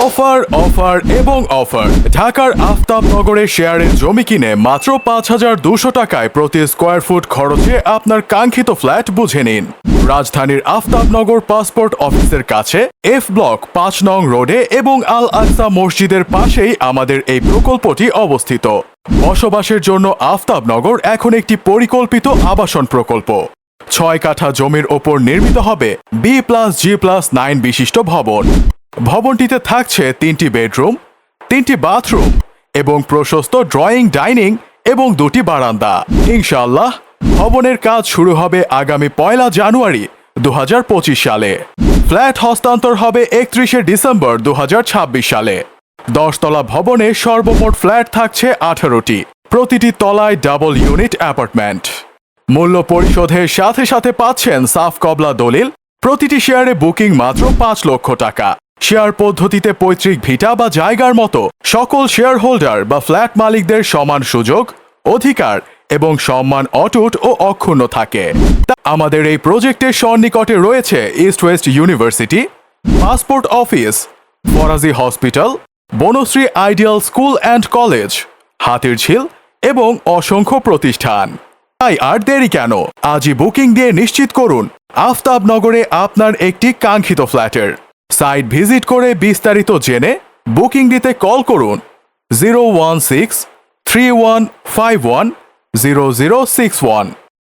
Offer offer এবং offer. ঢাকার আফতাবনগরে শেয়ারের জমি কিনে মাত্র ৫,২০০ টাকায় প্রতি স্কোয়ার ফুট খরচে আপনার কাঙ্ক্ষিত ফ্ল্যাট বুঝে নিন। রাজধানীর আফতাবনগর পাসপোর্ট অফিসের কাছে এফ ব্লক ৫ নং রোডে এবং আল আকসা মসজিদের পাশেই আমাদের এই প্রকল্পটি অবস্থিত। বসবাসের জন্য আফতাবনগর এখন একটি পরিকল্পিত আবাসন প্রকল্প। ৬ কাঠা জমির ওপর নির্মিত হবে B+G+9 বিশিষ্ট ভবন। ভবনটিতে থাকছে ৩টি বেডরুম, ৩টি বাথরুম এবং প্রশস্ত ড্রয়িং ডাইনিং এবং ২টি বারান্দা। ইনশাআল্লাহ ভবনের কাজ শুরু হবে আগামী ১ জানুয়ারি ২০২৫ সালে। ফ্ল্যাট হস্তান্তর হবে ৩১ ডিসেম্বর ২০২৬ সালে। ১০ তলা ভবনে সর্বমোট ফ্ল্যাট থাকছে ১৮টি, প্রতিটি তলায় ডাবল ইউনিট অ্যাপার্টমেন্ট। মূল্য পরিশোধের সাথে সাথে পাচ্ছেন সাফ কবলা দলিল। প্রতিটি শেয়ারে বুকিং মাত্র ৫ লক্ষ টাকা। শেয়ার পদ্ধতিতে পৈতৃক ভিটা বা জায়গার মতো সকল শেয়ার হোল্ডার বা ফ্ল্যাট মালিকদের সমান সুযোগ, অধিকার এবং সম্মান অটুট ও অক্ষুণ্ণ থাকে। আমাদের এই প্রজেক্টের সন্নিকটে রয়েছে East West University, passport office, Farazi hospital, Banasree ideal school and college, Hatirjheel এবং অসংখ্য প্রতিষ্ঠান। তাই আর দেরি কেন? আজই বুকিং দিয়ে নিশ্চিত করুন আফতাবনগরে আপনার একটি কাঙ্ক্ষিত ফ্ল্যাটের। সাইট ভিজিট করে বিস্তারিত জেনে বুকিং দিতে কল করুন 016-3151-0061।